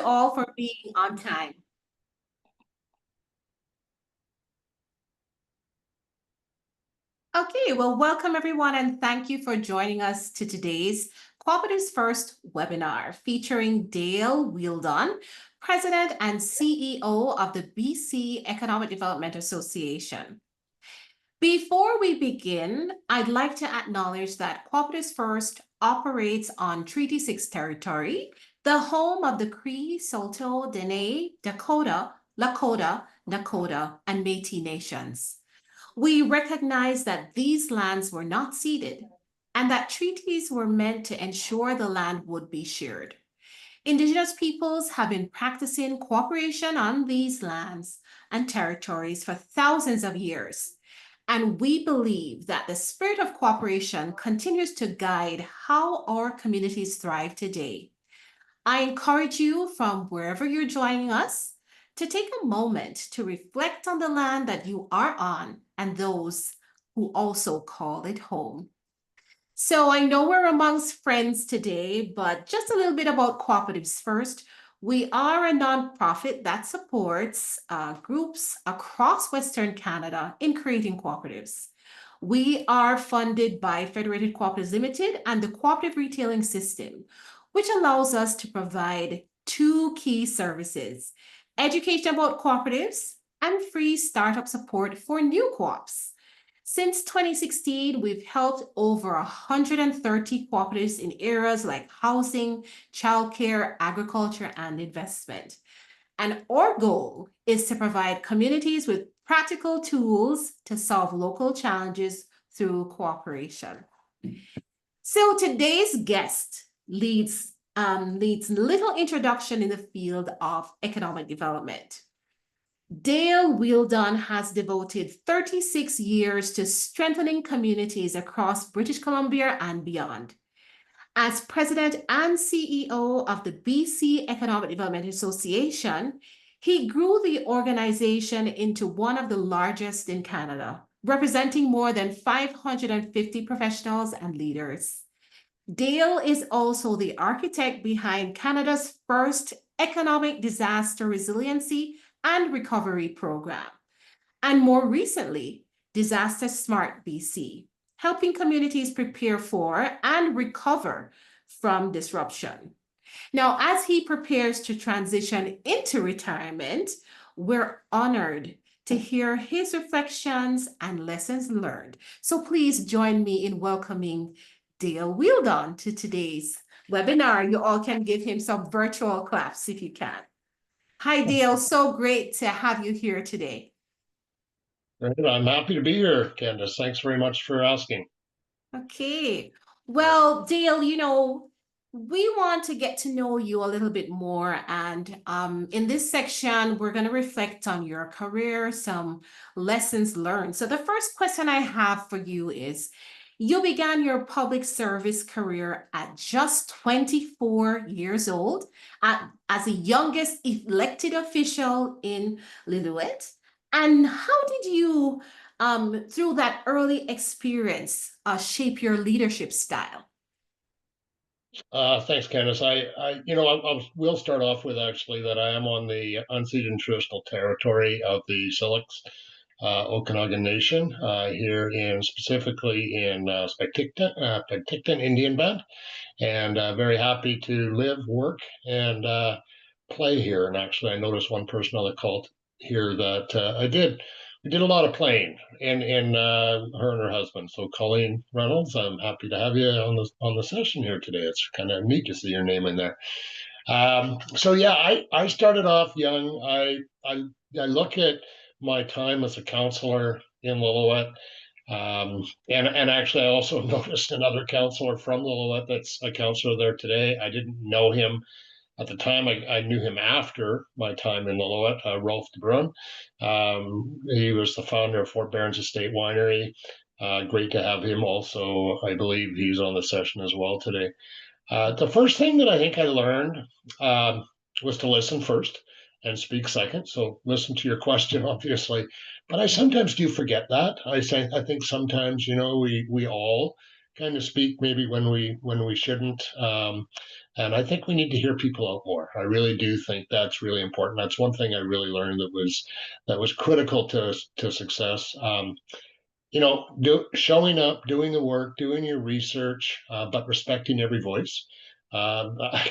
you all for being on time. Okay, well, welcome everyone, and thank you for joining us to today's Cooperatives First webinar featuring Dale Wheeldon, President and CEO of the BC Economic Development Association. Before we begin, I'd like to acknowledge that Cooperatives First operates on Treaty 6 territory, the home of the Cree, Saulteaux, Dene, Dakota, Lakota, Nakota, and Métis nations. We recognize that these lands were not ceded and that treaties were meant to ensure the land would be shared. Indigenous peoples have been practicing cooperation on these lands and territories for thousands of years. And we believe that the spirit of cooperation continues to guide how our communities thrive today. I encourage you, from wherever you're joining us, to take a moment to reflect on the land that you are on and those who also call it home. So I know we're amongst friends today, but just a little bit about Cooperatives First. We are a nonprofit that supports groups across Western Canada in creating cooperatives. We are funded by Federated Cooperatives Limited and the Cooperative Retailing System, which allows us to provide two key services: education about cooperatives and free startup support for new co-ops. Since 2016, we've helped over 130 cooperatives in areas like housing, childcare, agriculture, and investment. And our goal is to provide communities with practical tools to solve local challenges through cooperation. So today's guest leads little introduction in the field of economic development. Dale Wheeldon has devoted 36 years to strengthening communities across British Columbia and beyond. As president and CEO of the BC Economic Development Association, he grew the organization into one of the largest in Canada, representing more than 550 professionals and leaders. Dale is also the architect behind Canada's first economic disaster resiliency and recovery program, and more recently, Disaster Smart BC, helping communities prepare for and recover from disruption. Now, as he prepares to transition into retirement, we're honored to hear his reflections and lessons learned. So please join me in welcoming Dale Wheeldon to today's webinar. You all can give him some virtual claps if you can. Hi, Dale. So great to have you here today. I'm happy to be here, Candace. Thanks very much for asking. Okay. Well, Dale, we want to get to know you a little bit more. And in this section, we're going to reflect on your career, some lessons learned. So the first question I have for you is, you began your public service career at just 24 years old as the youngest elected official in Lillooet. And how did you, through that early experience, shape your leadership style? Thanks, Candace. We'll start off with actually that I am on the unceded traditional territory of the Syilx Okanagan Nation here specifically in Penticton Indian Band, and very happy to live, work, and play here. And actually, I noticed one person on the call here that we did a lot of playing in her and her husband. So Colleen Reynolds, I'm happy to have you on the session here today. It's kind of neat to see your name in there. So yeah, I started off young. I look at my time as a counselor in Lillooet. And actually, I also noticed another counselor from Lillooet that's a counselor there today. I didn't know him at the time. I knew him after my time in Lillooet, Rolf de Bruin. He was the founder of Fort Barons Estate Winery. Great to have him also. I believe he's on the session as well today. The first thing that I think I learned was to listen first and speak second. So listen to your question, obviously, but I sometimes do forget that. I think sometimes, we all kind of speak maybe when we shouldn't. And I think we need to hear people out more. I really do think that's really important. That's one thing I really learned that was critical to success. Showing up, doing the work, doing your research, but respecting every voice. I,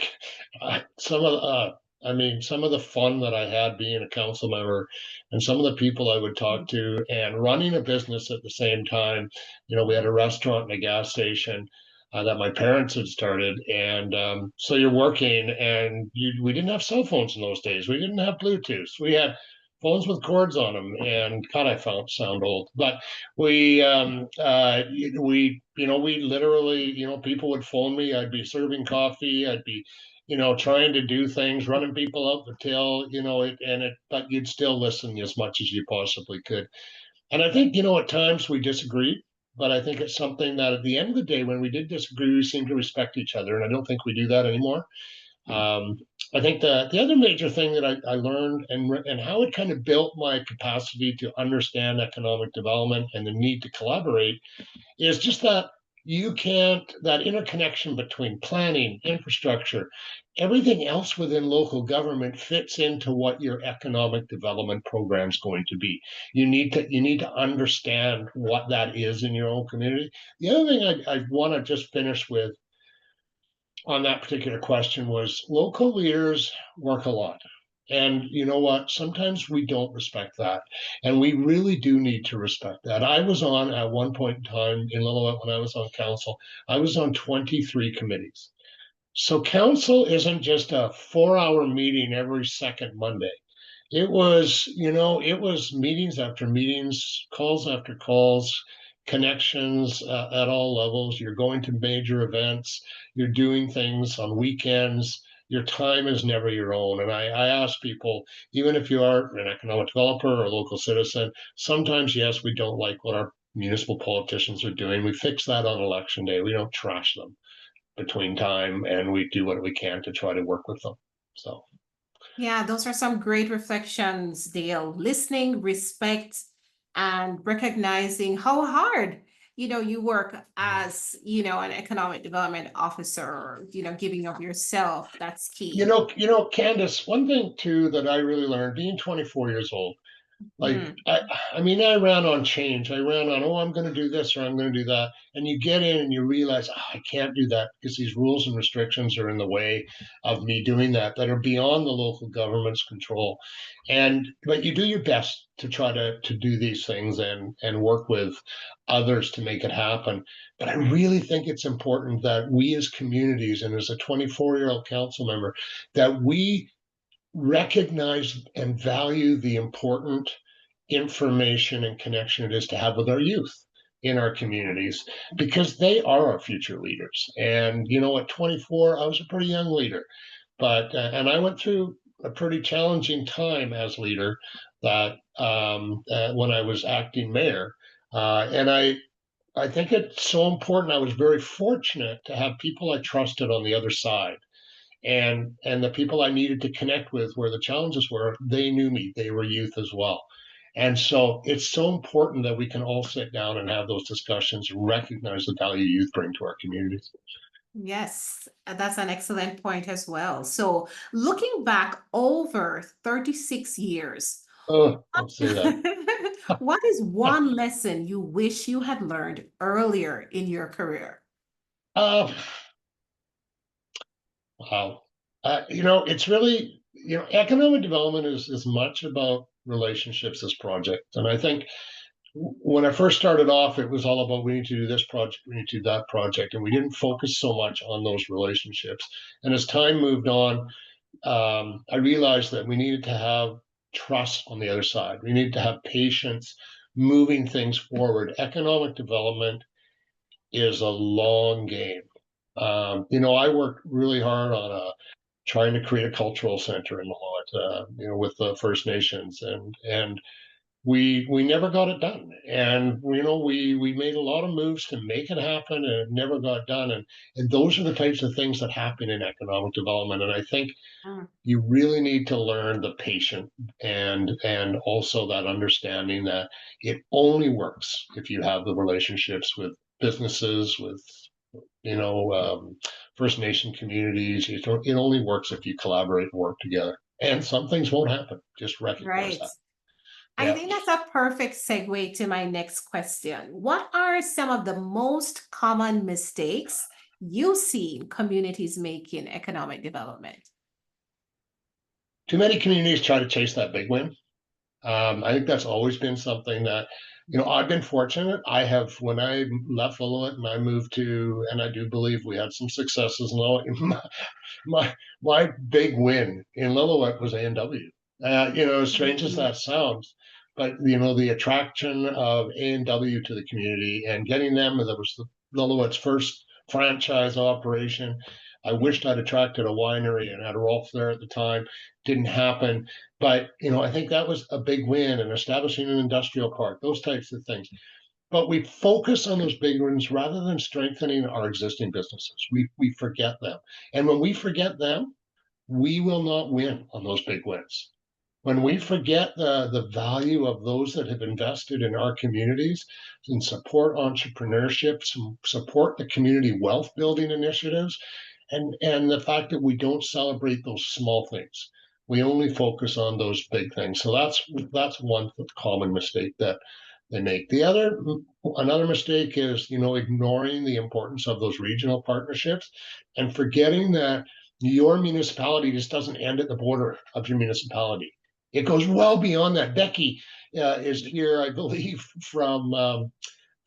some of I mean, some of the fun that I had being a council member, and some of the people I would talk to, and running a business at the same time. We had a restaurant and a gas station. That my parents had started, and so you're working, and we didn't have cell phones in those days. We didn't have Bluetooth. We had phones with cords on them, and God, I found sound old, but we literally, people would phone me. I'd be serving coffee. I'd be trying to do things, running people out the till, but you'd still listen as much as you possibly could. And I think, at times we disagreed, but I think it's something that at the end of the day, when we did disagree, we seemed to respect each other, and I don't think we do that anymore. um, I think the other major thing that I learned, and how it kind of built my capacity to understand economic development and the need to collaborate, is just that interconnection between planning, infrastructure, everything else within local government fits into what your economic development program is going to be. You need to understand what that is in your own community. The other thing I want to just finish with on that particular question was, local leaders work a lot. And you know what? Sometimes we don't respect that. And we really do need to respect that. I was on, at one point in time in Lillooet, when I was on council, I was on 23 committees. So council isn't just a 4-hour meeting every second Monday. It was meetings after meetings, calls after calls, connections at all levels. You're going to major events, you're doing things on weekends. Your time is never your own. And I ask people, even if you are an economic developer or a local citizen, sometimes, yes, we don't like what our municipal politicians are doing. We fix that on election day. We don't trash them between time, and we do what we can to try to work with them. So. Yeah, those are some great reflections, Dale. Listening, respect, and recognizing how hard, you work as, an economic development officer, giving of yourself. That's key. Candace, one thing too that I really learned being 24 years old, like, Mm. I mean, I ran on change. I ran on, oh, I'm going to do this or I'm going to do that. And you get in and you realize, oh, I can't do that because these rules and restrictions are in the way of me doing that are beyond the local government's control. But you do your best to try to do these things and work with others to make it happen. But I really think it's important that we as communities, and as a 24-year-old council member, that we recognize and value the important information and connection it is to have with our youth in our communities, because they are our future leaders. And at 24, I was a pretty young leader, but and I went through a pretty challenging time as leader, that when I was acting mayor, and I think it's so important. I was very fortunate to have people I trusted on the other side, and the people I needed to connect with where the challenges were, they knew me. They were youth as well. And so it's so important that we can all sit down and have those discussions and recognize the value youth bring to our communities. Yes, that's an excellent point as well. So, looking back over 36 years, Oh, don't say that. what is one lesson you wish you had learned earlier in your career? Uh, wow. It's really, economic development is as much about relationships as projects. And I think when I first started off, it was all about, we need to do this project, we need to do that project, and we didn't focus so much on those relationships. And as time moved on, I realized that we needed to have trust on the other side. We needed to have patience moving things forward. Economic development is a long game. I worked really hard on trying to create a cultural center in Lillooet, with the First Nations, and we never got it done. And we made a lot of moves to make it happen, and it never got done. And those are the types of things that happen in economic development. And I think Mm. you really need to learn the patient, and also that understanding that it only works if you have the relationships with businesses, with First Nation communities. It only works if you collaborate and work together. And some things won't happen. Just recognize Right. that. I Yeah. think that's a perfect segue to my next question. What are some of the most common mistakes you see communities make in economic development? Too many communities try to chase that big win. I think that's always been something that, I've been fortunate. I have, when I left Lillooet and I moved to, and I do believe we had some successes in Lillooet. my my big win in Lillooet was A&W. As strange as Mhm. that sounds, but the attraction of A&W to the community and getting them, that was Lillooet's first franchise operation. I wished I'd attracted a winery and had Rolf there at the time. Didn't happen. But I think that was a big win, and establishing an industrial park, those types of things. But we focus on those big ones rather than strengthening our existing businesses. We forget them. And when we forget them, we will not win on those big wins. When we forget the value of those that have invested in our communities and support entrepreneurship, support the community wealth building initiatives, and the fact that we don't celebrate those small things, we only focus on those big things. So that's one common mistake that they make. Another mistake is ignoring the importance of those regional partnerships and forgetting that your municipality just doesn't end at the border of your municipality. It goes well beyond that. Becky is here, I believe, from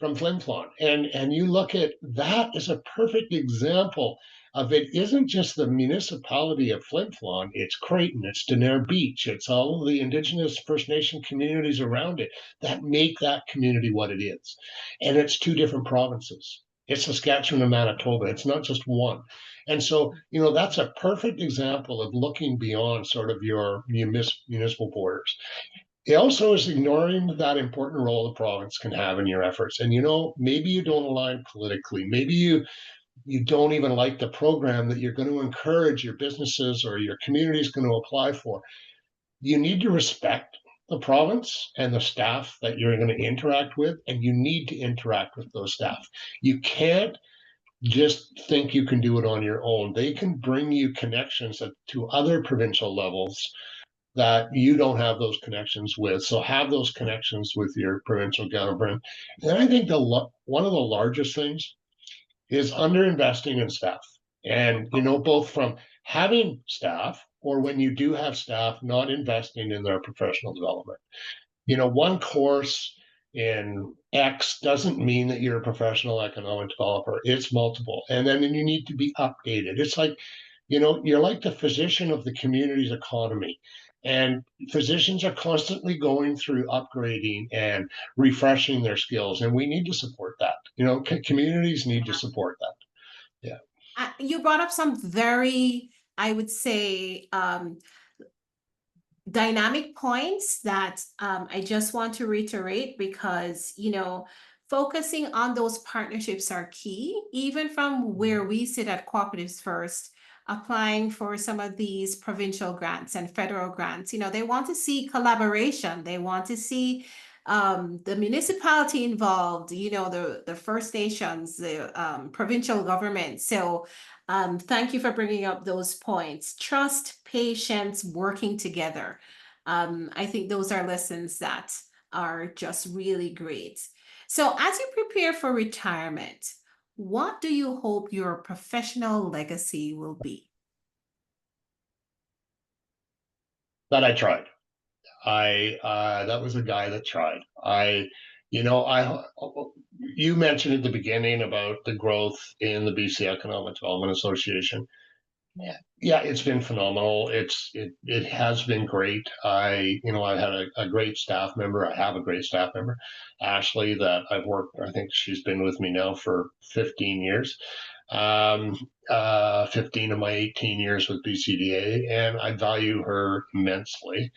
Flin Flon. And you look at that as a perfect example of, it isn't just the municipality of Flin Flon, it's Creighton, it's Denair Beach, it's all of the Indigenous First Nation communities around it that make that community what it is. And it's two different provinces. It's Saskatchewan and Manitoba. It's not just one. And so, that's a perfect example of looking beyond sort of your municipal borders. It also is ignoring that important role the province can have in your efforts. And maybe you don't align politically. Maybe you don't even like the program that you're going to encourage your businesses or your community is going to apply for. You need to respect the province and the staff that you're going to interact with, and you need to interact with those staff. You can't just think you can do it on your own. They can bring you connections to other provincial levels that you don't have those connections with. So have those connections with your provincial government. And I think one of the largest things is underinvesting in staff. And both from having staff, or when you do have staff, not investing in their professional development. One course in X doesn't mean that you're a professional economic developer. It's multiple. And then you need to be updated. It's like, you're like the physician of the community's economy. And physicians are constantly going through upgrading and refreshing their skills. And we need to support that. Communities need to support that. Yeah. You brought up some very, I would say, dynamic points that I just want to reiterate because, focusing on those partnerships are key, even from where we sit at Cooperatives First, applying for some of these provincial grants and federal grants. They want to see collaboration. They want to see the municipality involved, the First Nations, the provincial government. So thank you for bringing up those points. Trust, patience, working together. I think those are lessons that are just really great. So, as you prepare for retirement, what do you hope your professional legacy will be? But I tried. I That was a guy that tried. I you mentioned at the beginning about the growth in the BC Economic Development Association. Yeah, it's been phenomenal. It has been great. I had a great staff member. I have a great staff member, Ashley, that I've worked. I think she's been with me now for 15 years. 15 of my 18 years with BCDA, and I value her immensely.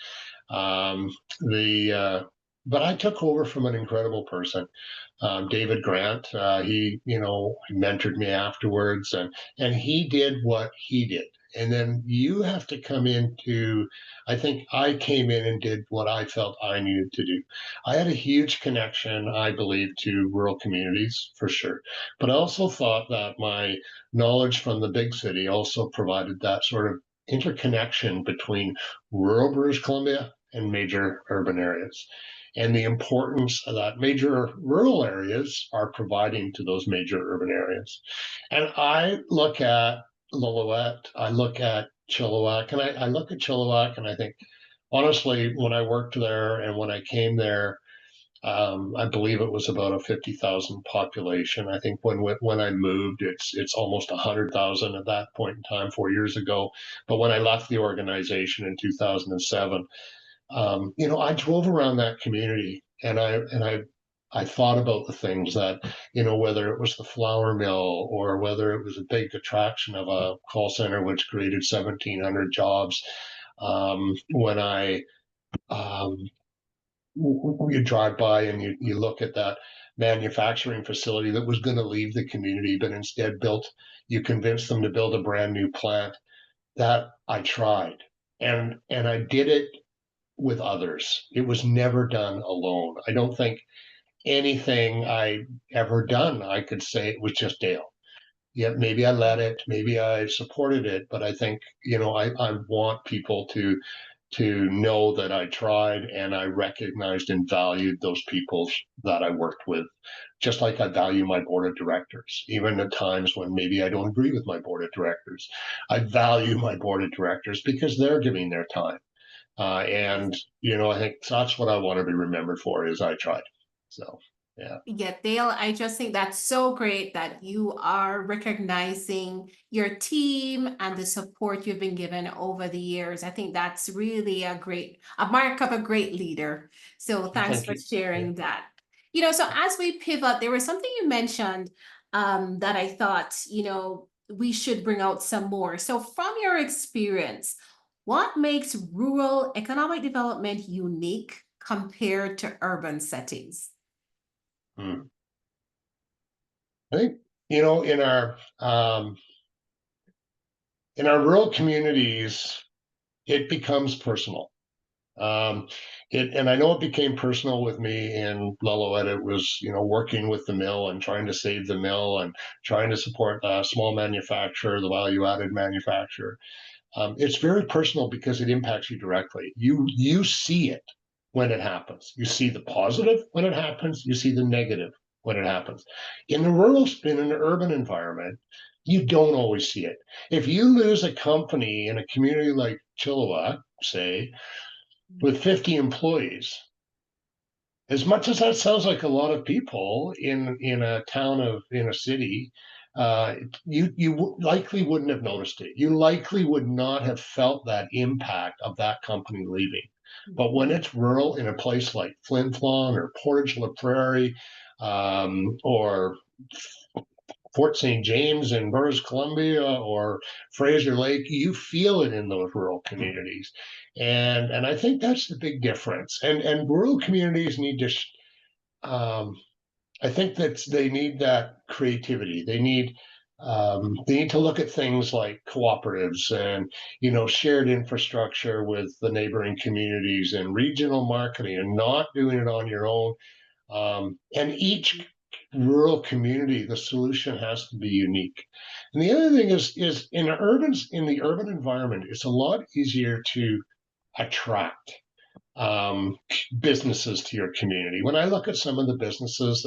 Um, the But I took over from an incredible person, David Grant. He mentored me afterwards, and he did what he did, And then you have to come into, I think I came in and did what I felt I needed to do. I had a huge connection, I believe, to rural communities for sure. But I also thought that my knowledge from the big city also provided that sort of interconnection between rural British Columbia and major urban areas, and the importance that major rural areas are providing to those major urban areas. And I look at Lillooet, I look at Chilliwack, and I look at Chilliwack and I think, honestly, when I worked there and when I came there, I believe it was about a 50,000 population. I think when I moved, it's almost 100,000 at that point in time, 4 years ago. But when I left the organization in 2007, I drove around that community and I thought about the things that, whether it was the flour mill or whether it was a big attraction of a call center which created 1,700 jobs. When I um, you drive by and you look at that manufacturing facility that was going to leave the community, but instead you convinced them to build a brand new plant. That I tried, and I did it with others. It was never done alone. I don't think anything I ever done, I could say it was just Dale. Yeah, maybe I led it, maybe I supported it, but I think, I want people to know that I tried and I recognized and valued those people that I worked with, just like I value my board of directors, even at times when maybe I don't agree with my board of directors. I value my board of directors because they're giving their time. And I think that's what I want to be remembered for is I tried. So yeah. Yeah, Dale, I just think that's so great that you are recognizing your team and the support you've been given over the years. I think that's really a mark of a great leader. So thanks Thank for you. Yeah. sharing that. So as we pivot, there was something you mentioned that I thought, we should bring out some more. So from your experience, what makes rural economic development unique compared to urban settings? Hmm. I think, you know, in our um in our rural communities, it becomes personal. Um, and I know it became personal with me in Lillooet. It was, working with the mill and trying to save the mill and trying to support a small manufacturer, the value added manufacturer. It's very personal because it impacts you directly. You see it when it happens. You see the positive when it happens. You see the negative when it happens. In an urban environment, you don't always see it. If you lose a company in a community like Chilliwack, say, with 50 employees, as much as that sounds like a lot of people in a town in a city, uh, you likely wouldn't have noticed it. You likely would not have felt that impact of that company leaving. But when it's rural in a place like Flin Flon or Portage la Prairie, or Fort St. James in British Columbia or Fraser Lake, you feel it in those rural communities, and I think that's the big difference. And rural communities need to. Um, I think that they need that creativity. They need to look at things like cooperatives and shared infrastructure with the neighboring communities and regional marketing and not doing it on your own. And each rural community, the solution has to be unique. And the other thing is in the urban environment, it's a lot easier to attract businesses to your community. When I look at some of the businesses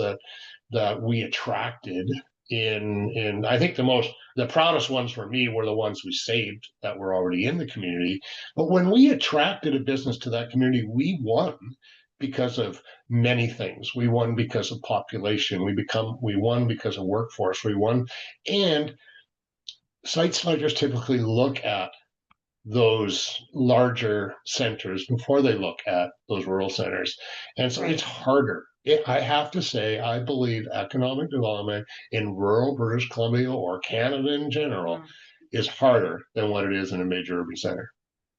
that we attracted in I think the proudest ones for me were the ones we saved that were already in the community. But when we attracted a business to that community, we won because of many things. We won because of population. We won because of workforce. We won, and site selectors typically look at those larger centers before they look at those rural centers. And so it's Right. harder. I have to say, I believe economic development in rural British Columbia or Canada in general Mhm. is harder than what it is in a major urban center.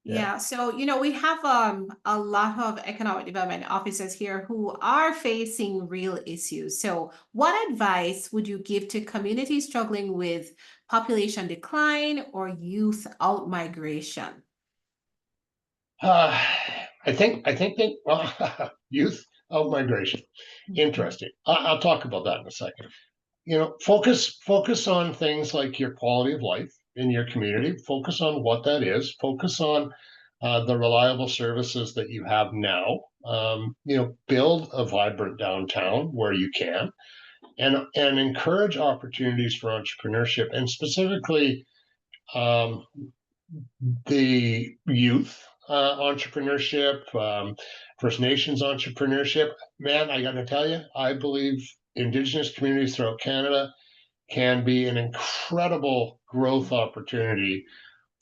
Yeah. Yeah, so we have a lot of economic development officers here who are facing real issues. So, what advice would you give to communities struggling with population decline or youth outmigration? Uh, I think that well, youth out migration. Mhm. Interesting. I'll talk about that in a second. Focus on things like your quality of life in your community. Focus on what that is. Focus on the reliable services that you have now. Build a vibrant downtown where you can, and encourage opportunities for entrepreneurship, and specifically um, the youth entrepreneurship, First Nations entrepreneurship. Man, I got to tell you, I believe Indigenous communities throughout Canada can be an incredible growth opportunity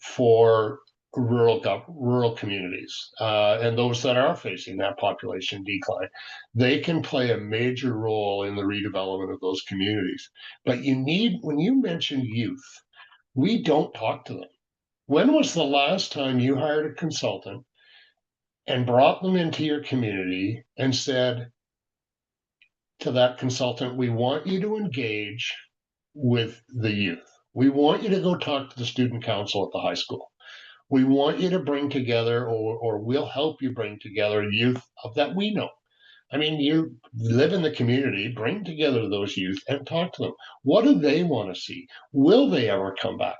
for rural communities and those that are facing that population decline. They can play a major role in the redevelopment of those communities. But when you mention youth, we don't talk to them. When was the last time you hired a consultant and brought them into your community and said to that consultant, we want you to engage with the youth. We want you to go talk to the student council at the high school. We want you to bring together, or we'll help you bring together youth that we know. I mean, you live in the community, bring together those youth and talk to them. What do they want to see? Will they ever come back?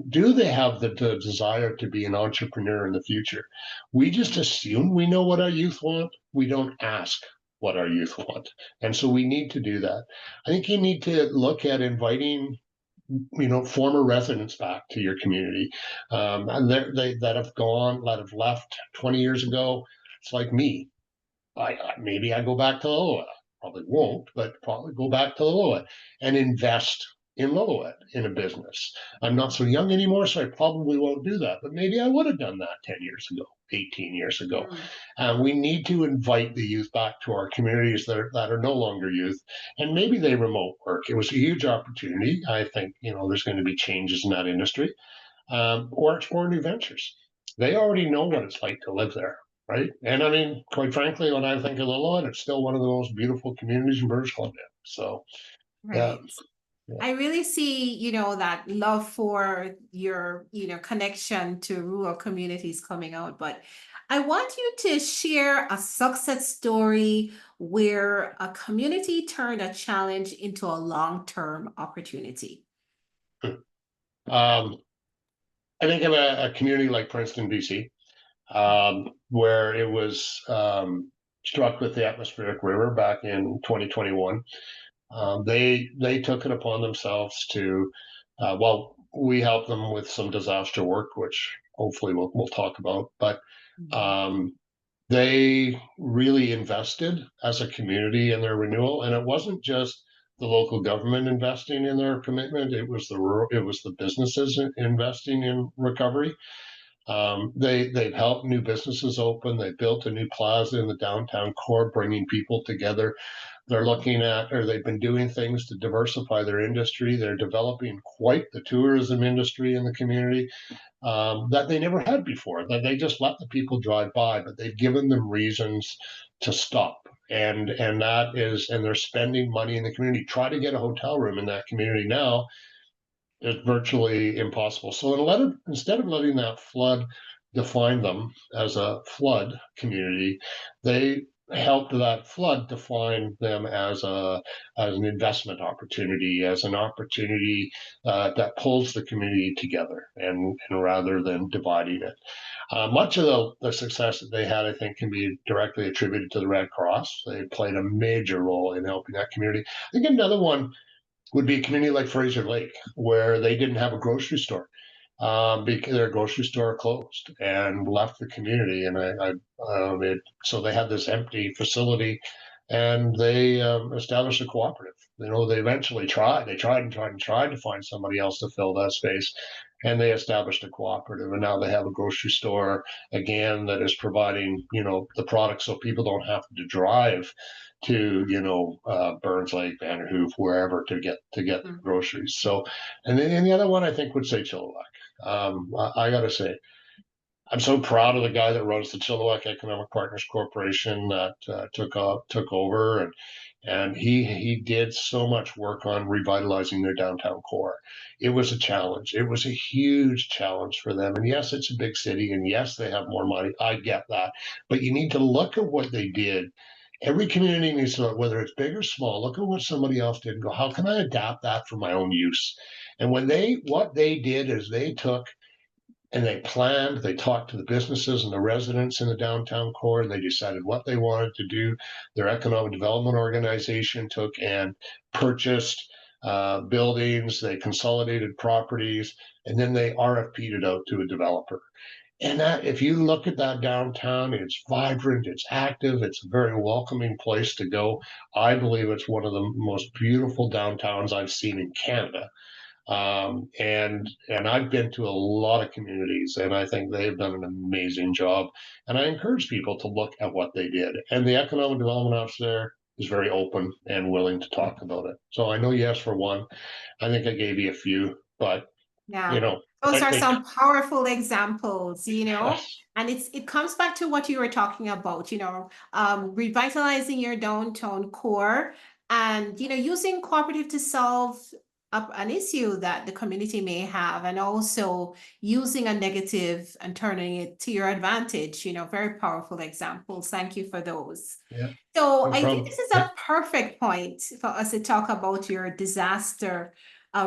Do they have the desire to be an entrepreneur in the future? We just assume we know what our youth want. We don't ask what our youth want. And so we need to do that. I think you need to look at inviting former residents back to your community, and that have gone, that have left 20 years ago. It's like me. Maybe I go back to Lillooet. Probably won't, but probably go back to Lillooet and invest in Lillooet in a business. I'm not so young anymore, so I probably won't do that. But maybe I would have done that 10 years ago, 18 years ago. Mm. And we need to invite the youth back to our communities that are no longer youth, and maybe they remote work. It was a huge opportunity. I think there's going to be changes in that industry, or explore new ventures. They already know what it's like to live there, right? And I mean, quite frankly, when I think of Lillooet, it's still one of the most beautiful communities in British Columbia. So, yeah, Right. yeah. I really see, that love for your, connection to rural communities coming out. But I want you to share a success story where a community turned a challenge into a long-term opportunity. Um, I think of a community like Princeton, BC, where it was struck with the atmospheric river back in 2021. They took it upon themselves to, well, we helped them with some disaster work, which hopefully we'll talk about. But Mhm. um, they really invested as a community in their renewal, and it wasn't just the local government investing in their commitment; it was the businesses investing in recovery. They've helped new businesses open. They built a new plaza in the downtown core, bringing people together. They're looking at, or they've been doing things to diversify their industry. They're developing quite the tourism industry in the community, that they never had before. That they just let the people drive by, but they've given them reasons to stop. And they're spending money in the community. Try to get a hotel room in that community now is virtually impossible. So instead of letting that flood define them as a flood community, they helped that flood define them as an investment opportunity, as an opportunity that pulls the community together, and rather than dividing it. Much of the success that they had, I think, can be directly attributed to the Red Cross. They played a major role in helping that community. I think another one would be a community like Fraser Lake, where they didn't have a grocery store, because their grocery store closed and left the community. And so they had this empty facility, and they established a cooperative. They eventually tried. They tried and tried and tried to find somebody else to fill that space, and they established a cooperative. And now they have a grocery store again that is providing the products, so people don't have to drive to Burns Lake, Vanderhoof, wherever to get Mhm. groceries. So, and then the other one I think would say Chilliwack. I got to say, I'm so proud of the guy that runs the Chilliwack Economic Partners Corporation that took over, and he did so much work on revitalizing their downtown core. It was a challenge. It was a huge challenge for them. And yes, it's a big city, and yes, they have more money. I get that, but you need to look at what they did. Every community needs to look, whether it's big or small, look at what somebody else did and go, how can I adapt that for my own use? And what they did is they took and they planned, they talked to the businesses and the residents in the downtown core, and they decided what they wanted to do. Their economic development organization took and purchased buildings, they consolidated properties, and then they RFP'd it out to a developer. And that, if you look at that downtown, it's vibrant, it's active, it's a very welcoming place to go. I believe it's one of the most beautiful downtowns I've seen in Canada. And I've been to a lot of communities, and I think they've done an amazing job. And I encourage people to look at what they did. And the economic development officer there is very open and willing to talk about it. So I know you asked for one. I think I gave you a few, but you Yeah, know, those I are think some powerful examples, yes, and it comes back to what you were talking about, revitalizing your downtown core and using cooperative to solve up an issue that the community may have, and also using a negative and turning it to your advantage, very powerful examples. Thank you for those. yeah, So no I think problem. this is Yeah. a perfect point for us to talk about your disaster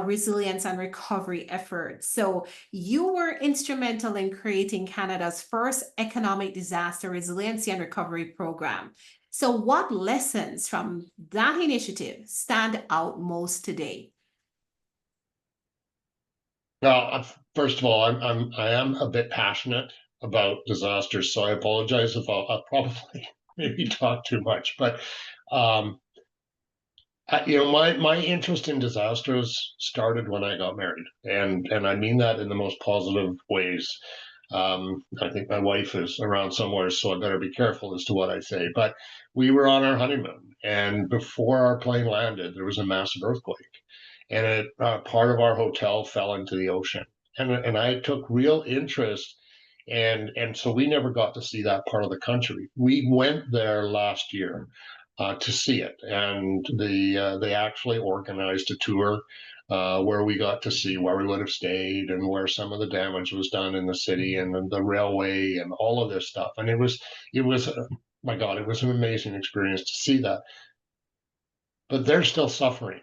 resilience and recovery efforts. So you were instrumental in creating Canada's first economic disaster resiliency and recovery program. So what lessons from that initiative stand out most today? Now, first of all, I am a bit passionate about disasters, so I apologize if I'll probably maybe talk too much, but um, my interest in disasters started when I got married, and I mean that in the most positive ways. I think my wife is around somewhere, so I better be careful as to what I say. But we were on our honeymoon, and before our plane landed, there was a massive earthquake, and part of our hotel fell into the ocean, and I took real interest. And so we never got to see that part of the country. We went there last year to see it. And they actually organized a tour where we got to see where we would have stayed and where some of the damage was done in the city and the railway and all of this stuff. And it was my God, it was an amazing experience to see that. But they're still suffering.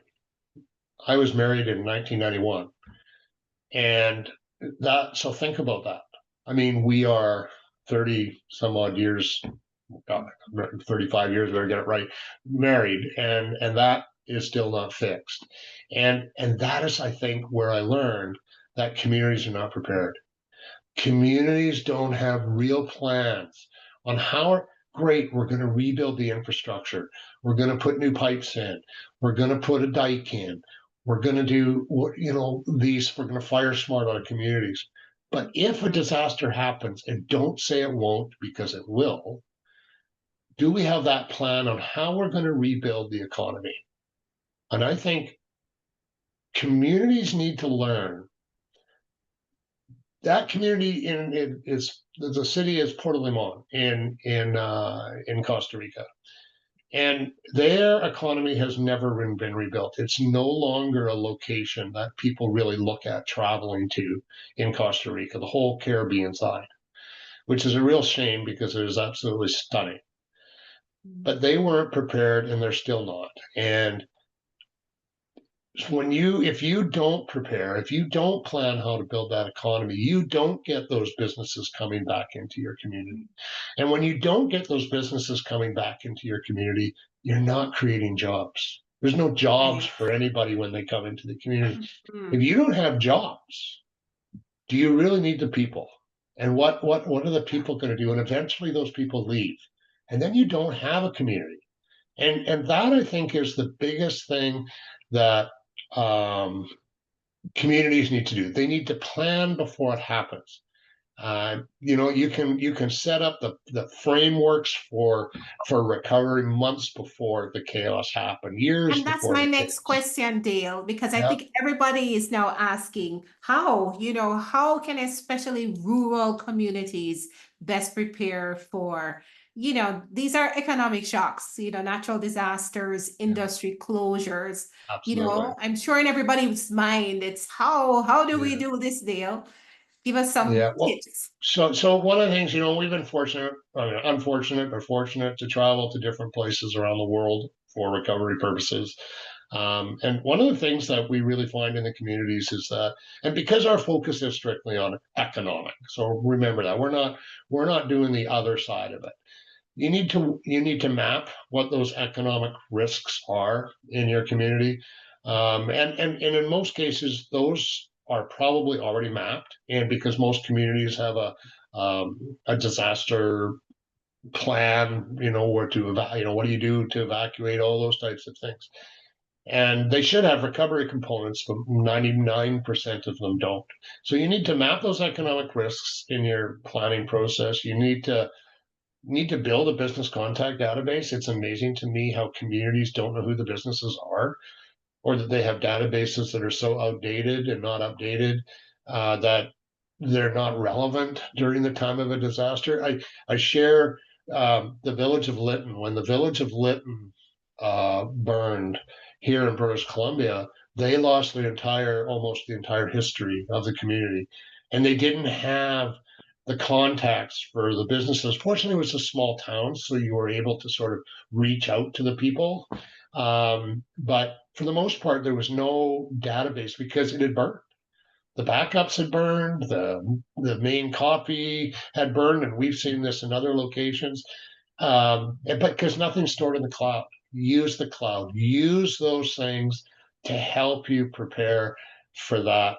I was married in 1991, and so think about that. I mean, we are 30 some odd years, 35 years, better get it right, married, and that is still not fixed. And that is, I think, where I learned that communities are not prepared. Communities don't have real plans on how great we're going to rebuild the infrastructure. We're going to put new pipes in. We're going to put a dike in. We're going to do these. We're going to fire smart our communities. But if a disaster happens, and don't say it won't because it will, do we have that plan on how we're going to rebuild the economy? And I think communities need to learn that community is the city is Puerto Limon in Costa Rica, and their economy has never been rebuilt. It's no longer a location that people really look at traveling to in Costa Rica, the whole Caribbean side, which is a real shame because it is absolutely stunning. But they weren't prepared, and they're still not. And if you don't prepare, if you don't plan how to build that economy, you don't get those businesses coming back into your community. And when you don't get those businesses coming back into your community, you're not creating jobs. There's no jobs Right. for anybody when they come into the community. If Mm, you don't have jobs, do you really need the people? And what are the people going to do? And eventually those people leave. And then you don't have a community. And that I think is the biggest thing that um, communities need to do. They need to plan before it happens. You can set up the frameworks for recovery months before the chaos happened, years And that's before my the next chaos. question, Dale, because I Yeah, think everybody is now asking how can especially rural communities best prepare for, these are economic shocks, natural disasters, yeah, industry closures, absolutely. I'm sure in everybody's mind, it's how do we Yeah. do this, Dale? Give us some Yeah, well, tips. so one of the things, we've been fortunate, I mean, unfortunate or fortunate to travel to different places around the world for recovery purposes. And one of the things that we really find in the communities is that, and because our focus is strictly on economic, so remember that we're not doing the other side of it. You need to map what those economic risks are in your community, and in most cases those are probably already mapped. And because most communities have a disaster plan, what do you do to evacuate, all those types of things, and they should have recovery components, but 99% of them don't. So you need to map those economic risks in your planning process. You need to build a business contact database. It's amazing to me how communities don't know who the businesses are, or that they have databases that are so outdated and not updated, that they're not relevant during the time of a disaster. I share the village of Lytton. When the village of Lytton burned here in British Columbia, they lost almost the entire history of the community, and they didn't have the contacts for the businesses. Fortunately, it was a small town, so you were able to sort of reach out to the people. But for the most part, there was no database because it had burned. The backups had burned, the main copy had burned, and we've seen this in other locations. But because nothing's stored in the cloud, use the cloud, use those things to help you prepare for that.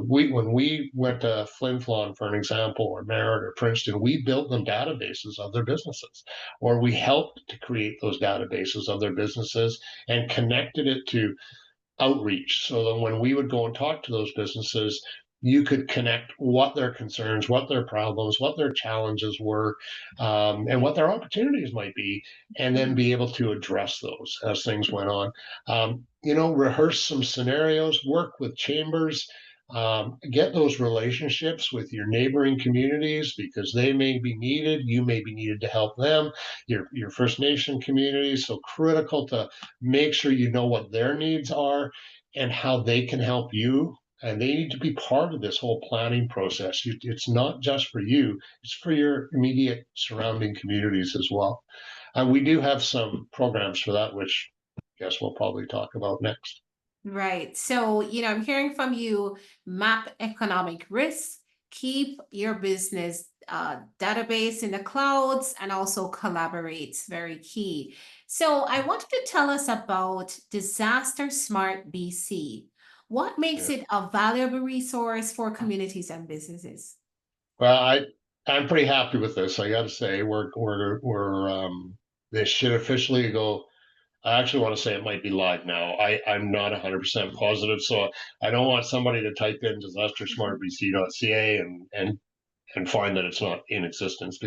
When we went to Flin Flon, for an example, or Merritt or Princeton, we built them databases of their businesses, or we helped to create those databases of their businesses and connected it to outreach, so that when we would go and talk to those businesses, you could connect what their concerns, what their problems, what their challenges were, and what their opportunities might be, and then be able to address those as things went on. Rehearse some scenarios, work with chambers, get those relationships with your neighboring communities, because they may be needed, you may be needed to help them, your First Nation communities. So critical to make sure you know what their needs are and how they can help you. And they need to be part of this whole planning process. It's not just for you, it's for your immediate surrounding communities as well. And we do have some programs for that, which I guess we'll probably talk about next. Right. So, I'm hearing from you, map economic risks, keep your business database in the clouds, and also collaborate. Very key. So, I want you to tell us about Disaster Smart BC. What makes Yeah. it a valuable resource for communities and businesses? Well, I'm pretty happy with this. I got to say, we're this should officially go. I actually want to say it might be live now. I'm not 100% positive, so I don't want somebody to type in disastersmartbc.ca and find that it's not in existence.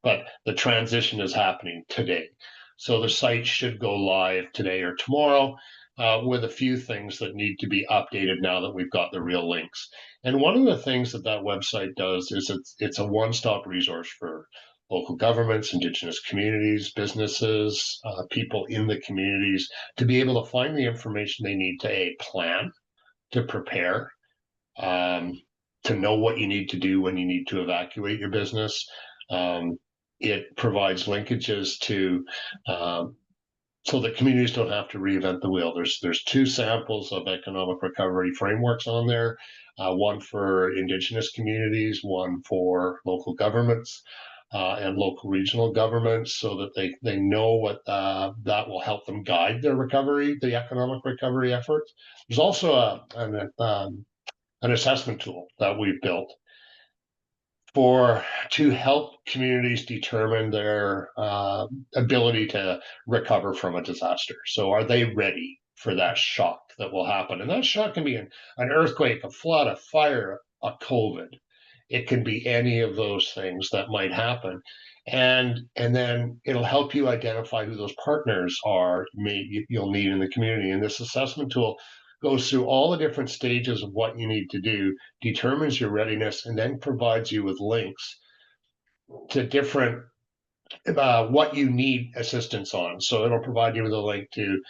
But the transition is happening today. So the site should go live today or tomorrow, with a few things that need to be updated now that we've got the real links. And one of the things that website does is it's a one-stop resource for local governments, Indigenous communities, businesses, people in the communities, to be able to find the information they need to plan, to prepare, um, to know what you need to do when you need to evacuate your business. Um, it provides linkages to, so that communities don't have to reinvent the wheel. There's two samples of economic recovery frameworks on there, one for Indigenous communities, one for local governments. And local regional governments, so that they know what that will help them guide their recovery, the economic recovery efforts. There's also an assessment tool that we've built for to help communities determine their ability to recover from a disaster. So, are they ready for that shock that will happen? And that shock can be an earthquake, a flood, a fire, a COVID. It can be any of those things that might happen. And then it'll help you identify who those partners are you'll need in the community. And this assessment tool goes through all the different stages of what you need to do, determines your readiness, and then provides you with links to different what you need assistance on. So it'll provide you with a link to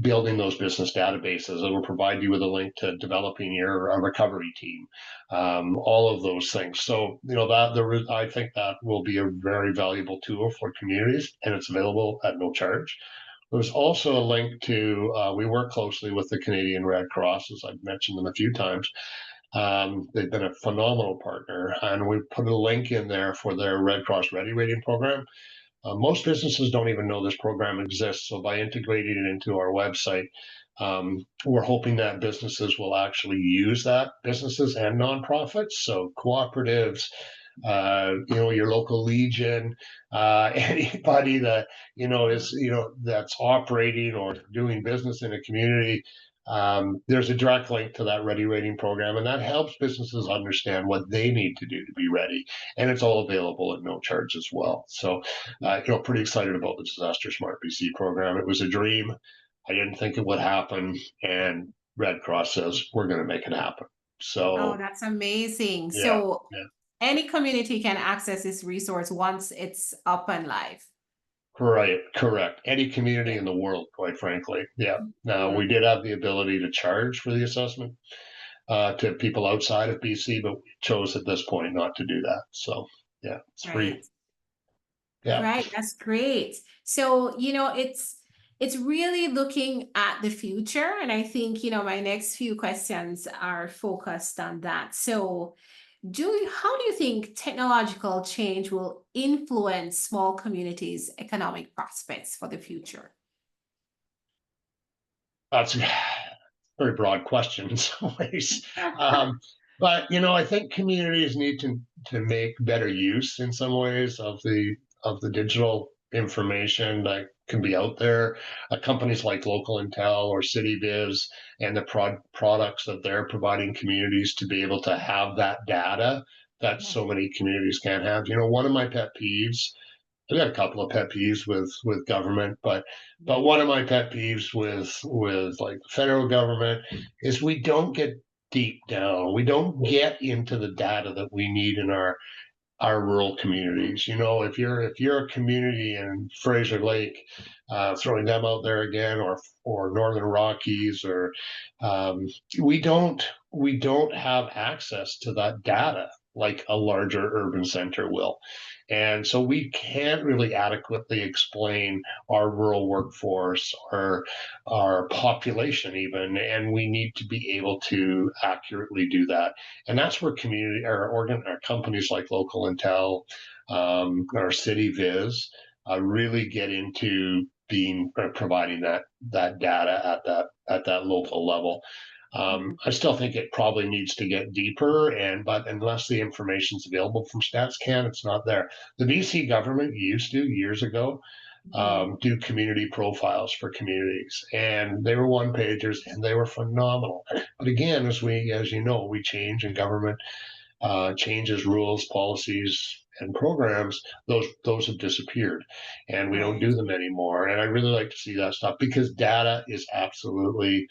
building those business databases. It'll provide you with a link to developing your recovery team, all of those things. So I think that will be a very valuable tool for communities, and it's available at no charge. There's also a link to, we work closely with the Canadian Red Cross, as I've mentioned them a few times. They've been a phenomenal partner, and we put a link in there for their Red Cross Ready Rating program. Most businesses don't even know this program exists. So by integrating it into our website, we're hoping that businesses will actually use that, businesses and nonprofits. So cooperatives, your local Legion, anybody that, that's operating or doing business in a community. There's a direct link to that Ready Rating program, and that helps businesses understand what they need to do to be ready. And it's all available at no charge as well. So, pretty excited about the Disaster Smart BC program. It was a dream. I didn't think it would happen, and Red Cross says we're going to make it happen. Oh, So, that's amazing. yeah, So yeah. any community can access this resource once it's up and live. Right, correct. Any community Yeah. in the world, quite frankly. Yeah. Now, we Mhm. did have the ability to charge for the assessment to people outside of BC, but we chose at this point not to do that. So, yeah, it's free. Right. Yeah. Right. That's great. So, it's really looking at the future. And I think, my next few questions are focused on that. So, how do you think technological change will influence small communities' economic prospects for the future? That's a very broad question in some ways. But I think communities need to make better use in some ways of the digital information that can be out there. Companies like Local Intel or CityViz and the products that they're providing communities to be able to have that data that Yeah. so many communities can't have. One of my pet peeves, I've got a couple of pet peeves with government, but one of my pet peeves with like the federal government is we don't get deep down. We don't get into the data that we need in our rural communities. If you're a community in Fraser Lake, throwing them out there again, or Northern Rockies, or um, we don't have access to that data like a larger urban center will. And so we can't really adequately explain our rural workforce, our population even, and we need to be able to accurately do that. And that's where community or companies like Local Intel, or CityViz, really get into being providing that data at that local level. Mhm. I still think it probably needs to get deeper, but unless the information's available from StatsCan, it's not there. The BC government used to years ago Mhm. do community profiles for communities, and they were one pagers, and they were phenomenal. But again, as you know, we change, and government changes rules, policies, and programs. Those have disappeared, and we don't Right. do them anymore. And I really like to see that stuff because data is absolutely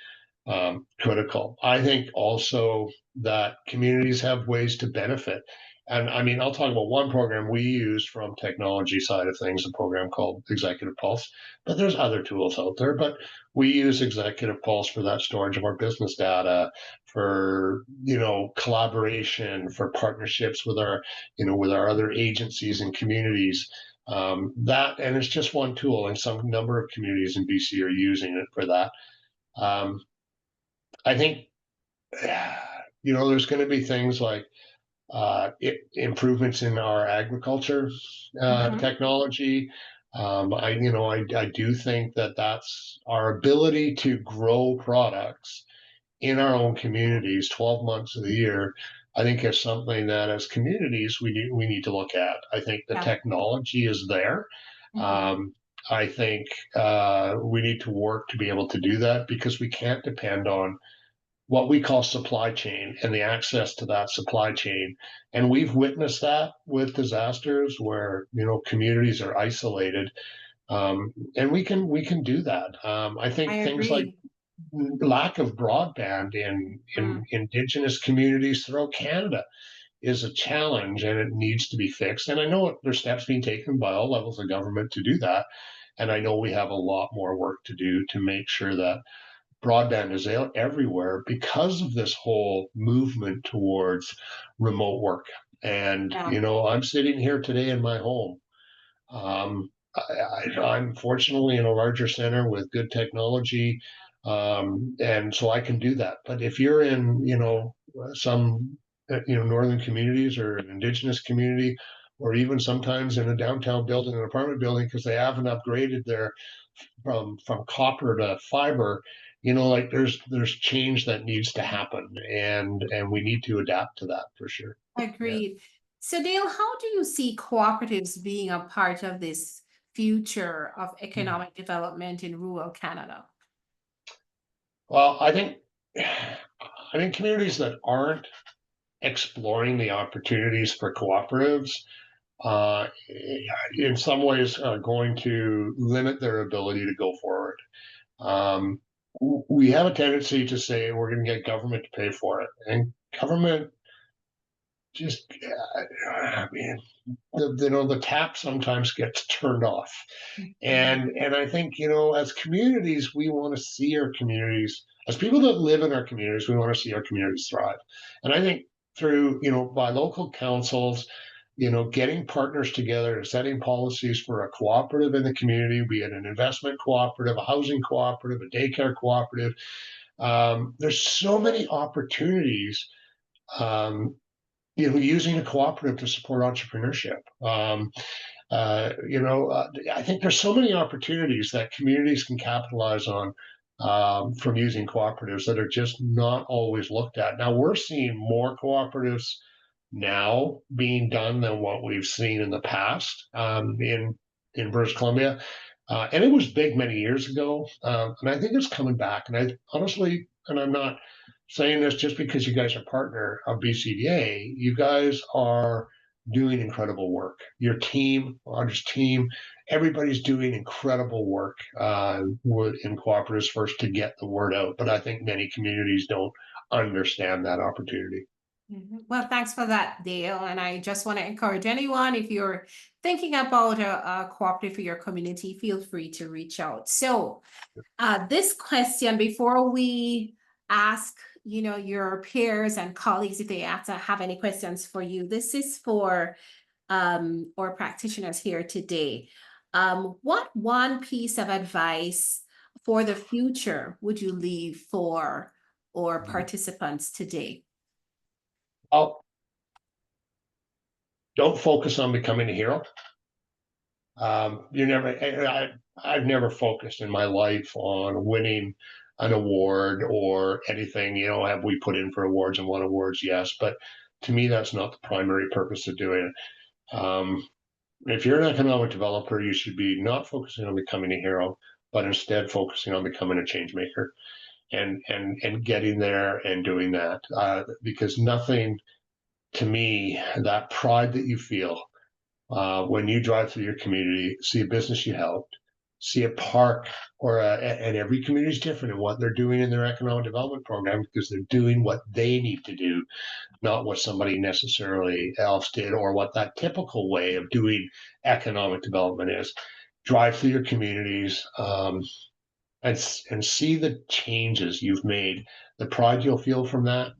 critical. I think also that communities have ways to benefit. And I mean, I'll talk about one program we use from technology side of things, a program called Executive Pulse, but there's other tools out there. But we use Executive Pulse for that storage of our business data, for collaboration, for partnerships with our other agencies and communities. And it's just one tool, and some number of communities in BC are using it for that. Um, I think there's going to be things like improvements in our agriculture Mhm. technology. I do think that that's our ability to grow products in our own communities 12 months of the year. I think is something that as communities we need to look at. I think the Yeah. technology is there. Mhm. Um, I think we need to work to be able to do that because we can't depend on what we call supply chain and the access to that supply chain. And we've witnessed that with disasters where, communities are isolated. And we can do that. I I think things like agree. lack of broadband in Mm, indigenous communities throughout Canada is a challenge, and it needs to be fixed. And I know there's steps being taken by all levels of government to do that. And I know we have a lot more work to do to make sure that broadband is everywhere because of this whole movement towards remote work. And, yeah, I'm sitting here today in my home. I'm fortunately in a larger center with good technology, and so I can do that. But if you're in, some, northern communities or an indigenous community, or even sometimes in a downtown building, an apartment building, because they haven't upgraded their from copper to fiber, like there's change that needs to happen, and we need to adapt to that for sure. Yeah. agreed. So, Dale, how do you see cooperatives being a part of this future of economic development in rural Canada? Well, I think communities that aren't exploring the opportunities for cooperatives, in some ways, are going to limit their ability to go forward. Um, we have a tendency to say we're going to get government to pay for it, and government just, I mean, the tap sometimes gets turned off. Mhm. And I think, as communities, we want to see our communities, as people that live in our communities, we want to see our communities thrive. And I think through, by local councils, getting partners together and setting policies for a cooperative in the community, be it an investment cooperative, a housing cooperative, a daycare cooperative. There's so many opportunities, um, using a cooperative to support entrepreneurship. I think there's so many opportunities that communities can capitalize on, from using cooperatives that are just not always looked at. Now we're seeing more cooperatives now being done than what we've seen in the past, in British Columbia. And it was big many years ago, and I think it's coming back. And I honestly, and I'm not saying this just because you guys are partner of BCDA, you guys are doing incredible work. Your team, Roger's team, everybody's doing incredible work, in cooperatives first to get the word out. But I think many communities don't understand that opportunity. Mhm. Well, thanks for that, Dale. And I just want to encourage anyone, if you're thinking about a cooperative for your community, feel free to reach out. So, this question, before we ask, your peers and colleagues if they have any questions for you, this is for our practitioners here today. What one piece of advice for the future would you leave for our participants today? Oh, don't focus on becoming a hero. You never, I've never focused in my life on winning an award or anything. Have we put in for awards and won awards? Yes, but to me, that's not the primary purpose of doing it. If you're an economic developer, you should be not focusing on becoming a hero, but instead focusing on becoming a change maker, and getting there and doing that. Because nothing, to me, that pride that you feel, when you drive through your community, see a business you helped, see a park, and every community is different in what they're doing in their economic development program because they're doing what they need to do, not what somebody necessarily else did or what that typical way of doing economic development is. Drive through your communities, and see the changes you've made, the pride you'll feel from that.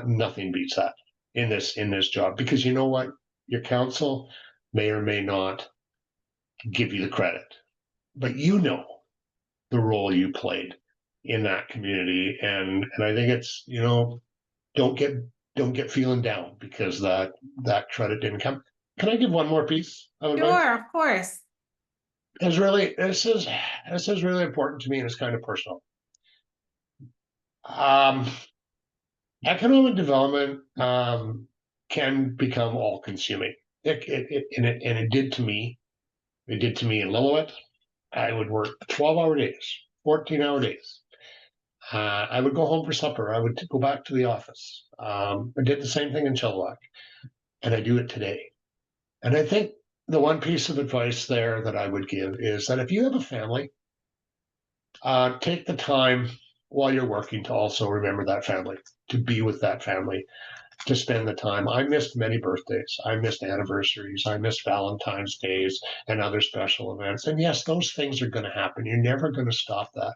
Nothing beats that in this job, because you know what, your council may or may not give you the credit, but the role you played in that community, and I think it's, don't get don't get feeling down because that credit didn't come. Can I give one more piece of advice? Sure, of course. Is really this is really important to me, and it's kind of personal. Um, Economic development, can become all consuming. And it did to me. It did to me in Lillooet. I would work 12-hour days, 14-hour days. I would go home for supper. I would go back to the office. I did the same thing in Chilliwack, and I do it today. And I think the one piece of advice there that I would give is that if you have a family, take the time while you're working to also remember that family, to be with that family, to spend the time. I missed many birthdays. I missed anniversaries. I missed Valentine's Days and other special events. And yes, those things are going to happen. You're never going to stop that.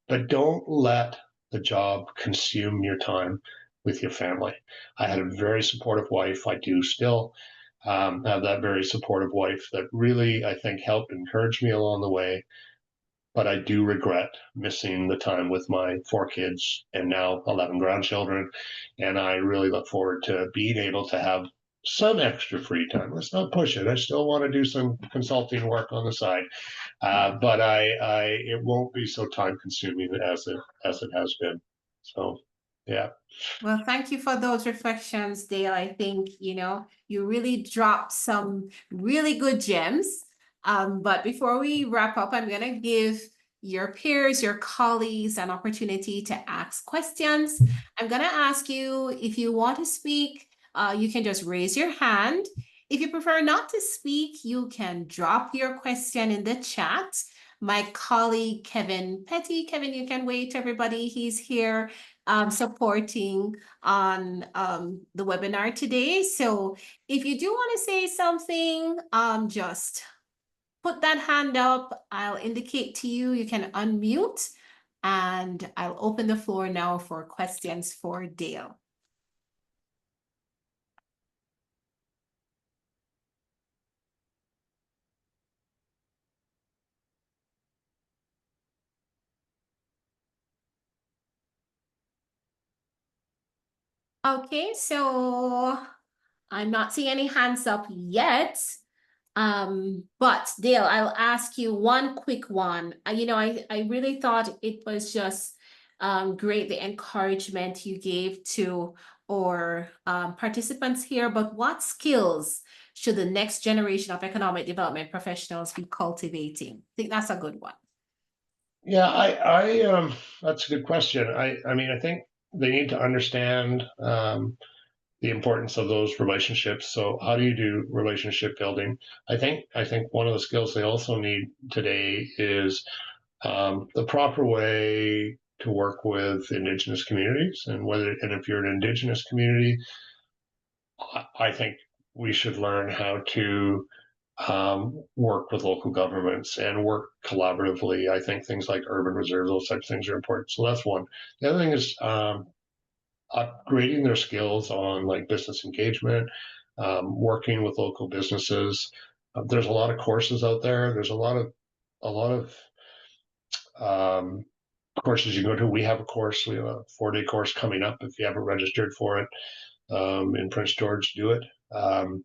But don't let the job consume your time with your family. I had a very supportive wife. I do still have that very supportive wife that really, I think, helped encourage me along the way. But I do regret missing the time with my 4 kids and now 11 grandchildren. And I really look forward to being able to have some extra free time. Let's not push it. I still want to do some consulting work on the side, but it won't be so time consuming as it has been. So, yeah. Well, thank you for those reflections, Dale. I think, you really dropped some really good gems. But before we wrap up, I'm going to give your peers, your colleagues, an opportunity to ask questions. I'm going to ask you if you want to speak, you can just raise your hand. If you prefer not to speak, you can drop your question in the chat. My colleague, Kevin Petty, Kevin, you can wait, everybody. He's here supporting on the webinar today. So if you do want to say something, just put that hand up. I'll indicate to you, you can unmute, and I'll open the floor now for questions for Dale. Okay, so I'm not seeing any hands up yet. But Dale, I'll ask you one quick one. I really thought it was just great, the encouragement you gave to our participants here. But what skills should the next generation of economic development professionals be cultivating? I think that's a good one. Yeah, that's a good question. I mean, I think they need to understand the importance of those relationships. So how do you do relationship building? I think one of the skills they also need today is the proper way to work with Indigenous communities, and if you're an Indigenous community, I think we should learn how to work with local governments and work collaboratively. I think things like urban reserves, those types of things are important. So that's one. The other thing is upgrading their skills on like business engagement, working with local businesses. There's a lot of courses out there. There's a lot of courses you go to. We have a course. We have a 4-day course coming up. If you haven't registered for it in Prince George, do it. And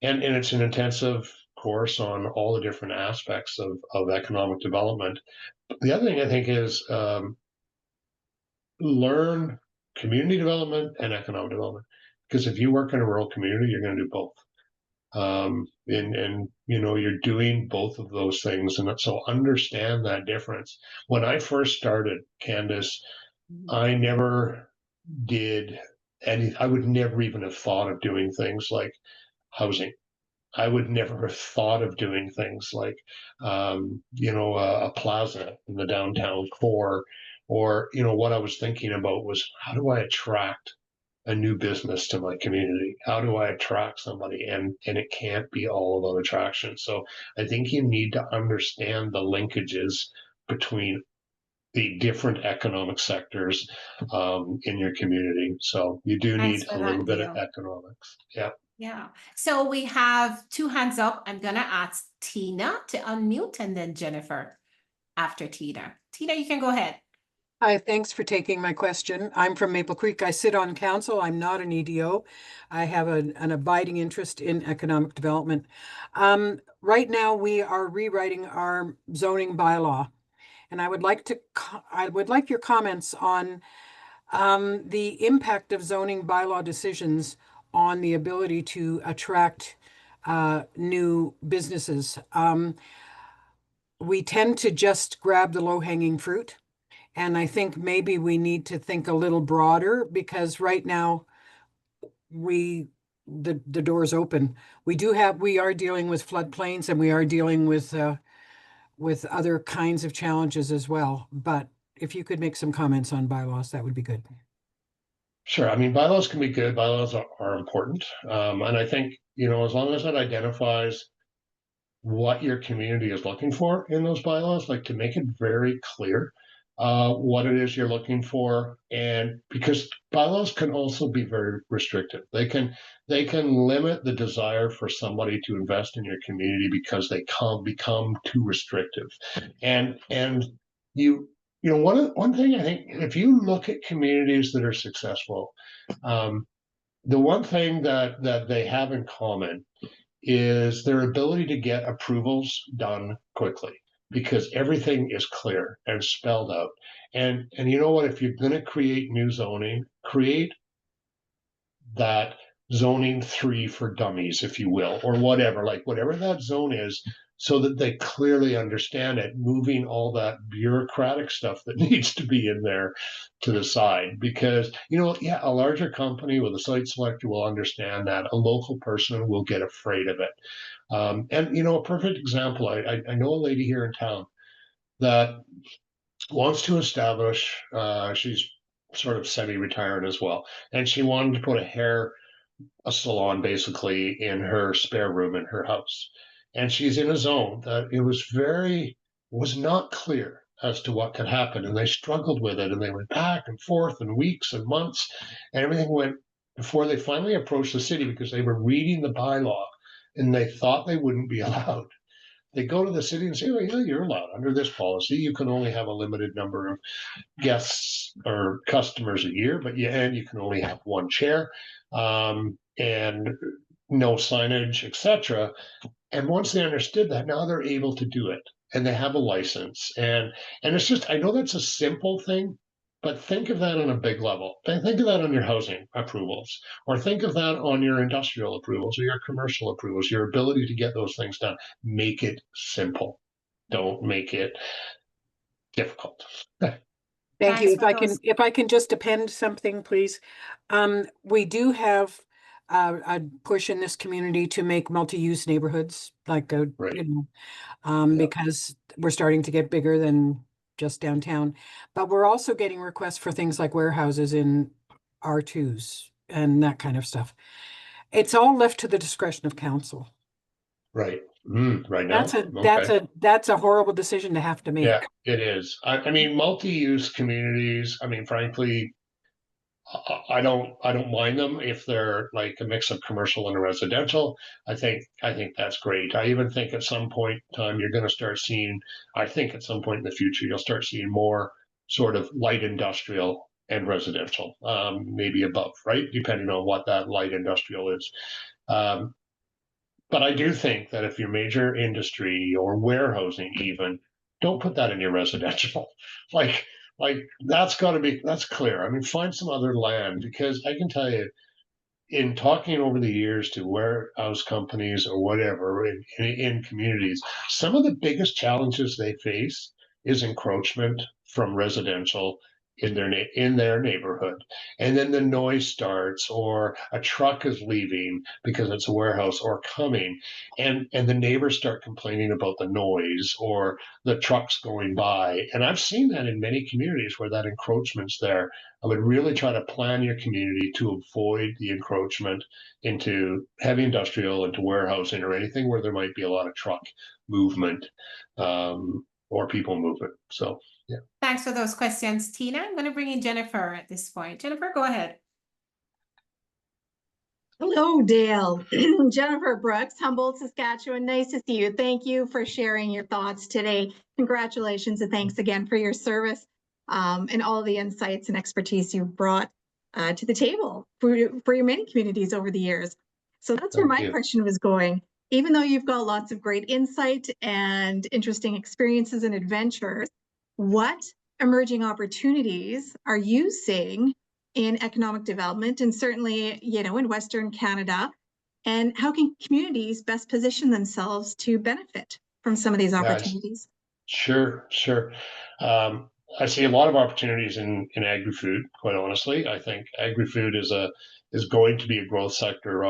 it's an intensive course on all the different aspects of economic development. The other thing I think is learn community development and economic development. Because if you work in a rural community, you're going to do both. And you're doing both of those things, and so understand that difference. When I first started Candace, I never did any. I would never even have thought of doing things like housing. I would never have thought of doing things like, a plaza in the downtown core, or what I was thinking about was how do I attract a new business to my community? How do I attract somebody? And it can't be all about attraction. So I think you need to understand the linkages between the different economic sectors in your community. So you do Thanks need for a little that, bit of Dale. economics. Yeah. Yeah. So we have 2 hands up. I'm going to ask Tina to unmute and then Jennifer after Tina. Tina, you can go ahead. Hi, thanks for taking my question. I'm from Maple Creek. I sit on council. I'm not an EDO. I have an abiding interest in economic development. Right now, we are rewriting our zoning bylaw, and I would like your comments on the impact of zoning bylaw decisions on the ability to attract new businesses. We tend to just grab the low-hanging fruit. And I think maybe we need to think a little broader, because right now the door's open. We are dealing with floodplains, and we are dealing with other kinds of challenges as well. But if you could make some comments on bylaws, that would be good. Sure. I mean, bylaws can be good. Bylaws are important. And I think, as long as it identifies what your community is looking for in those bylaws, like to make it very clear what it is you're looking for. And because bylaws can also be very restrictive. They can limit the desire for somebody to invest in your community because they become too restrictive. And one thing I think, if you look at communities that are successful, the one thing that they have in common is their ability to get approvals done quickly, because everything is clear and spelled out. And you know what? If you're going to create new zoning, create that zoning 3 for dummies, if you will, or whatever, like whatever that zone is, so that they clearly understand it, moving all that bureaucratic stuff that needs to be in there to the side. Because, yeah, a larger company with a site selector will understand that. A local person will get afraid of it. And, a perfect example, I know a lady here in town that wants to establish, she's sort of semi-retired as well, and she wanted to put a salon basically in her spare room in her house. And she's in a zone that it was not clear as to what could happen. And they struggled with it, and they went back and forth and weeks and months, and everything went before they finally approached the city, because they were reading the bylaw and they thought they wouldn't be allowed. They go to the city and say, "Oh, yeah, you're allowed under this policy. You can only have a limited number of guests or customers a year, and you can only have one chair, and no signage, etc." And once they understood that, now they're able to do it, and they have a license. And it's just, I know that's a simple thing, but think of that on a big level. Think of that on your housing approvals, or think of that on your industrial approvals or your commercial approvals, your ability to get those things done. Make it simple. Don't make it difficult. Thank you. Thanks for those. If I can just append something, please. We do have a push in this community to make multi-use neighborhoods, like Right. Yep. because we're starting to get bigger than just downtown. But we're also getting requests for things like warehouses in R2s and that kind of stuff. It's all left to the discretion of council. Right. Right now. That's a horrible decision to have to make. Yeah, it is. I mean, multi-use communities, I mean, frankly, I don't mind them if they're like a mix of commercial and residential. I think that's great. I even think at some point in time you're going to start seeing, I think at some point in the future you'll start seeing more sort of light industrial and residential, maybe above, right? Depending on what that light industrial is. But I do think that if your major industry or warehousing even, don't put that in your residential. like that's clear. I mean, find some other land, because I can tell you, in talking over the years to warehouse companies or whatever in communities, some of the biggest challenges they face is encroachment from residential in their neighborhood, and then the noise starts, or a truck is leaving because it's a warehouse, or coming, and the neighbors start complaining about the noise or the trucks going by. And I've seen that in many communities where that encroachment's there. I would really try to plan your community to avoid the encroachment into heavy industrial, into warehousing, or anything where there might be a lot of truck movement, or people movement. So, yeah. Thanks for those questions, Tina. I'm going to bring in Jennifer at this point. Jennifer, go ahead. Hello, Dale. Jennifer Brooks, Humboldt, Saskatchewan. Nice to see you. Thank you for sharing your thoughts today. Congratulations and thanks again for your service, and all the insights and expertise you've brought to the table for your many communities over the years. So that's where my question was going. Even though you've got lots of great insight and interesting experiences and adventures, what emerging opportunities are you seeing in economic development, and certainly, in Western Canada? And how can communities best position themselves to benefit from some of these opportunities? Sure. I see a lot of opportunities in agri-food, quite honestly. I think agri-food is going to be a growth sector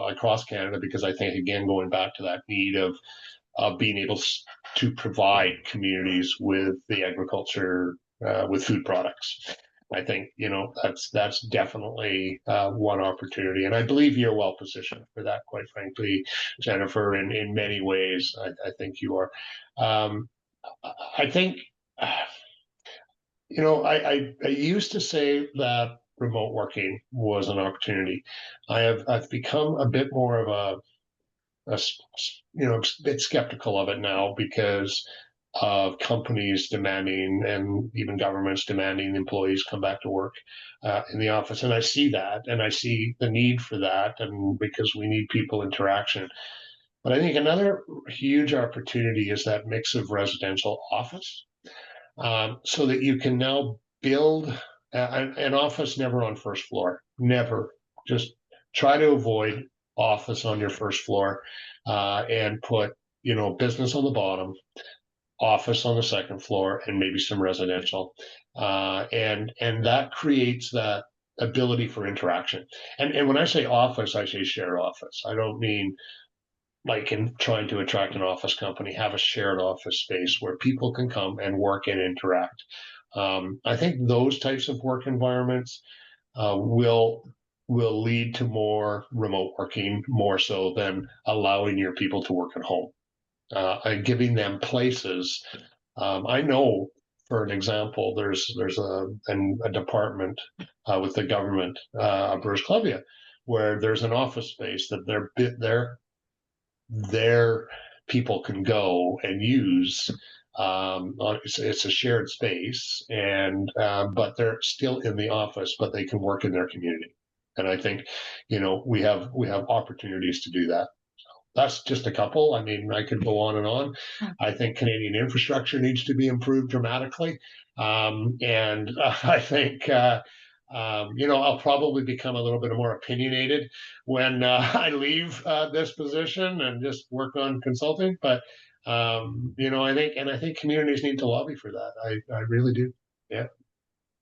across Canada, because I think, again, going back to that need of being able to provide communities with the agriculture, with food products. I think, that's definitely one opportunity, and I believe you're well positioned for that. Quite frankly, Jennifer, in many ways, I think you are. I think. I used to say that remote working was an opportunity. I've become a bit more of a bit skeptical of it now, because of companies demanding, and even governments demanding, employees come back to work in the office. And I see that, and I see the need for that, and because we need people interaction. But I think another huge opportunity is that mix of residential office, so that you can now build an office never on first floor. Never. Just try to avoid office on your first floor, and put business on the bottom, office on the second floor, and maybe some residential, and that creates that ability for interaction. And when I say office, I say shared office. I don't mean, like, in trying to attract an office company, have a shared office space where people can come and work and interact. I think those types of work environments will lead to more remote working, more so than allowing your people to work at home, and giving them places. I know, for an example, there's a department with the government of British Columbia, where there's an office space that their people can go and use. It's a shared space, and but they're still in the office, but they can work in their community. And I think, we have opportunities to do that. That's just a couple. I mean, I could go on and on. I think Canadian infrastructure needs to be improved dramatically, and I think. I'll probably become a little bit more opinionated when I leave this position and just work on consulting. But I think communities need to lobby for that. I really do. Yeah.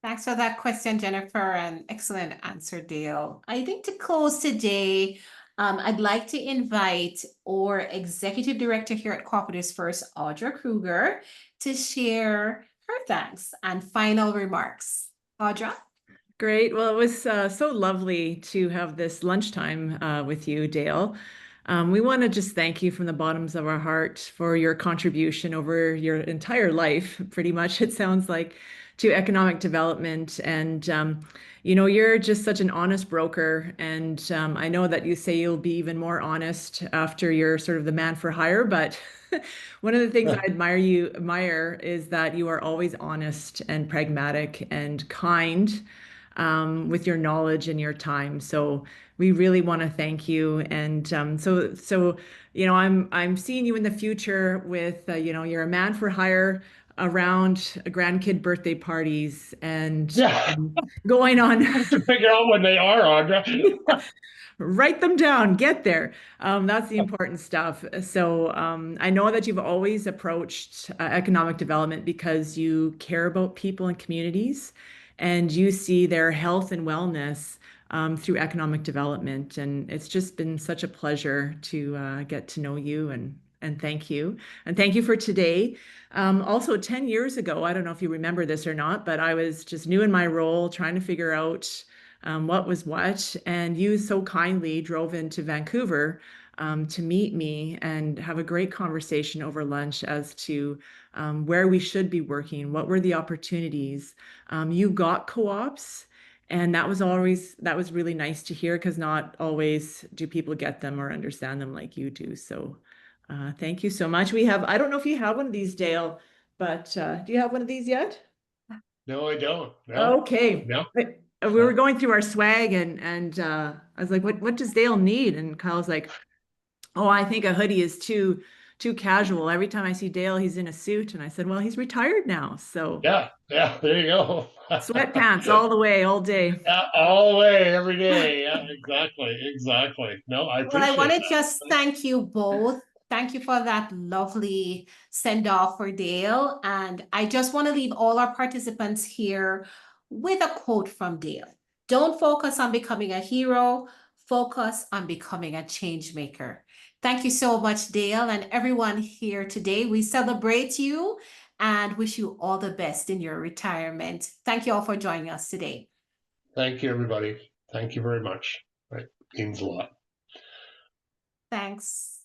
Thanks for that question, Jennifer, and excellent answer, Dale. I think to close today, I'd like to invite our executive director here at Cooperatives First, Audra Kruger, to share her thanks and final remarks. Audra? Great. Well, it was so lovely to have this lunchtime with you, Dale. We want to just thank you from the bottoms of our heart for your contribution over your entire life, pretty much, it sounds like, to economic development. And, you're just such an honest broker. And I know that you say you'll be even more honest after you're sort of the man for hire. But one of the things I admire is that you are always honest and pragmatic and kind, with your knowledge and your time. So we really want to thank you. And I'm seeing you in the future with you're a man for hire around grandkid birthday parties and going on. To figure out when they are, Audra. Write them down, get there. That's the important stuff. So I know that you've always approached economic development because you care about people and communities, and you see their health and wellness through economic development. And it's just been such a pleasure to get to know you, and thank you. And thank you for today. Also, 10 years ago, I don't know if you remember this or not, but I was just new in my role, trying to figure out what was what. And you so kindly drove into Vancouver to meet me and have a great conversation over lunch as to where we should be working, what were the opportunities. You got co-ops, and that was really nice to hear, because not always do people get them or understand them like you do. So thank you so much. I don't know if you have one of these, Dale, but do you have one of these yet? No, I don't. No. Okay. No. We were going through our swag, and I was like, what does Dale need? And Kyle's like, oh, I think a hoodie is too casual. Every time I see Dale, he's in a suit. And I said, well, he's retired now. So Yeah, there you go. sweatpants all the way, all day. All the way, every day. Yeah, exactly. No, I appreciate Well, I want to that. just thank you both Thank you for that lovely send off for Dale. And I just want to leave all our participants here with a quote from Dale. Don't focus on becoming a hero, focus on becoming a change maker. Thank you so much, Dale, and everyone here today. We celebrate you and wish you all the best in your retirement. Thank you all for joining us today. Thank you, everybody. Thank you very much. Right. Means a lot. Thanks.